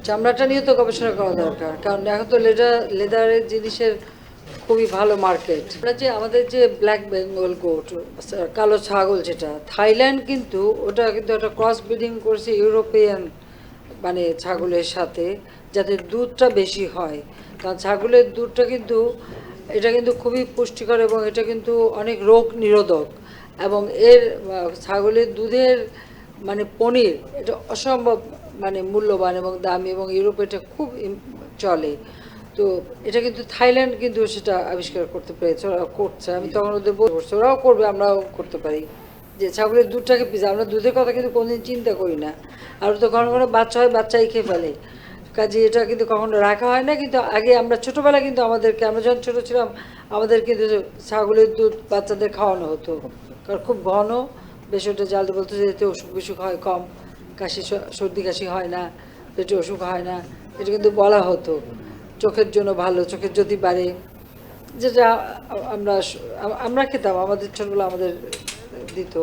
চামড়াটা নিয়ে তো গবেষণা করা দরকার, কারণ এখন তো লেদারের জিনিসের খুবই ভালো মার্কেট। আমরা যে আমাদের যে ব্ল্যাক বেঙ্গল গোট, কালো ছাগল, যেটা থাইল্যান্ড কিন্তু ওটা কিন্তু একটা ক্রস ব্রিডিং করছে ইউরোপিয়ান মানে ছাগলের সাথে, যাতে দুধটা বেশি হয়। কারণ ছাগলের দুধটা কিন্তু এটা কিন্তু খুবই পুষ্টিকর এবং এটা কিন্তু অনেক রোগ নিরোধক, এবং এর ছাগলের দুধের মানে পনির এটা অসম্ভব মানে মূল্যবান এবং দামি, এবং ইউরোপে এটা খুব চলে। তো এটা কিন্তু থাইল্যান্ড কিন্তু সেটা আবিষ্কার করতে পেরেছে, ওরা করছে। আমি তখন ওদের বলছি ওরাও করবে, আমরাও করতে পারি, যে ছাগলের দুধটাকে পিজা। আমরা দুধের কথা কিন্তু কোনোদিন চিন্তা করি না, আর তো কখনো কোনো বাচ্চা হয় বাচ্চাই খেয়ে ফেলে, কাজে এটা কিন্তু কখনো রাখা হয় না। কিন্তু আগে আমরা ছোটোবেলায় কিন্তু আমাদেরকে, আমরা যখন ছোটো ছিলাম আমাদের কিন্তু ছাগলের দুধ বাচ্চাদের খাওয়ানো হতো, কারণ খুব ঘন, বেশ ওটা জালতে বলতো যে এতে অসুখ বিসুখ হয় কম, কাশি সর্দি কাশি হয় না, পেটে অসুখ হয় না, এটা কিন্তু বলা হতো। চোখের জন্য ভালো, চোখের জ্যোতি বাড়ে, যেটা আমরা আমরা খেতাম, আমাদের ছোটবেলা আমাদের দিত।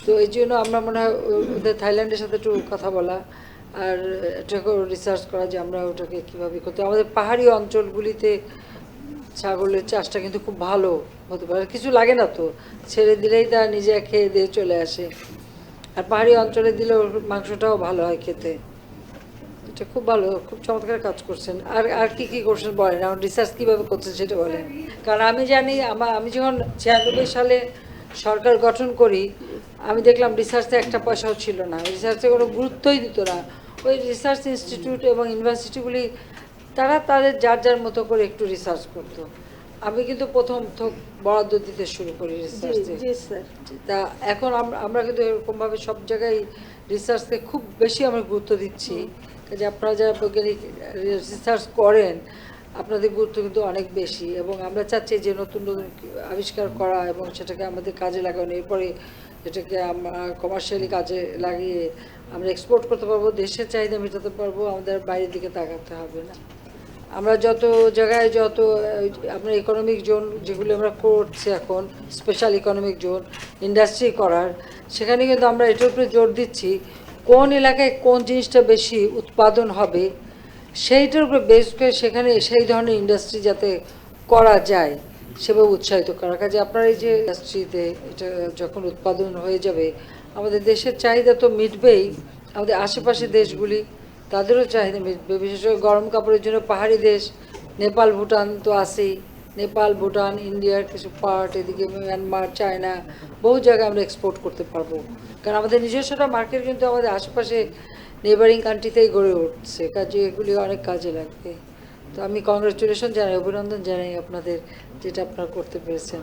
তো এই জন্য আমরা মনে হয় ওদের থাইল্যান্ডের সাথে একটু কথা বলা আর এটাকেও রিসার্চ করা যে আমরা ওটাকে কীভাবে করতে। আমাদের পাহাড়ি অঞ্চলগুলিতে ছাগলের চাষটা কিন্তু খুব ভালো হতে পারে, কিছু লাগে না তো, ছেড়ে দিলেই তারা নিজে খেয়ে দিয়ে চলে আসে। আর পাহাড়ি অঞ্চলে দিলে ওর মাংসটাও ভালো হয় খেতে। এটা খুব ভালো, খুব চমৎকার কাজ করছেন। আর আর কি কি করছেন বলেন, এখন রিসার্চ কীভাবে করছেন সেটা বলেন। কারণ আমি জানি আমি যখন 96 সালে সরকার গঠন করি, আমি দেখলাম রিসার্চে একটা পয়সাও ছিল না, রিসার্চে কোনো গুরুত্বই দিত না। ওই রিসার্চ ইনস্টিটিউট এবং ইউনিভার্সিটিগুলি তারা তাদের যার যার মতো করে একটু রিসার্চ করতো। আমি কিন্তু প্রথম বরাদ্দ দিতে শুরু করি রিসার্চে। তা এখন আমরা কিন্তু এরকমভাবে সব জায়গায় রিসার্চকে খুব বেশি আমরা গুরুত্ব দিচ্ছি, যে আপনারা যারা বৈজ্ঞানিক রিসার্চ করেন আপনাদের গুরুত্ব কিন্তু অনেক বেশি, এবং আমরা চাচ্ছি যে নতুন নতুন আবিষ্কার করা এবং সেটাকে আমাদের কাজে লাগানো, এরপরে এটাকে আমরা কমার্শিয়ালি কাজে লাগিয়ে আমরা এক্সপোর্ট করতে পারবো, দেশের চাহিদা মেটাতে পারবো, আমাদের বাইরের দিকে তাকাতে হবে না। আমরা যত জায়গায় যত আমরা ইকোনমিক জোন যেগুলো আমরা করছি এখন, স্পেশাল ইকোনমিক জোন ইন্ডাস্ট্রি করার, সেখানে কিন্তু আমরা এটার উপরে জোর দিচ্ছি কোন এলাকায় কোন জিনিসটা বেশি উৎপাদন হবে সেইটার উপরে বেস করে সেখানে সেই ধরনের ইন্ডাস্ট্রি যাতে করা যায় সেভাবে উৎসাহিত করার কাজে। আপনার এই যে ইন্ডাস্ট্রিতে এটা যখন উৎপাদন হয়ে যাবে আমাদের দেশের চাহিদা তো মিটবেই, আমাদের আশেপাশের দেশগুলি তাদেরও চাহিদা মিটবে, বিশেষ করে গরম কাপড়ের জন্য পাহাড়ি দেশ নেপাল ভুটান তো আছেই, নেপাল ভুটান ইন্ডিয়ার কিছু পার্ট, এদিকে মিয়ানমার চায়না, বহু জায়গায় আমরা এক্সপোর্ট করতে পারবো। কারণ আমাদের নিজস্বটা মার্কেট কিন্তু আমাদের আশেপাশে নেবারিং কান্ট্রিতেই গড়ে উঠছে, কাজে এগুলি অনেক কাজে লাগবে। তো আমি কংগ্রাচুলেশন জানাই, অভিনন্দন জানাই আপনাদের, যেটা আপনারা করতে পেরেছেন।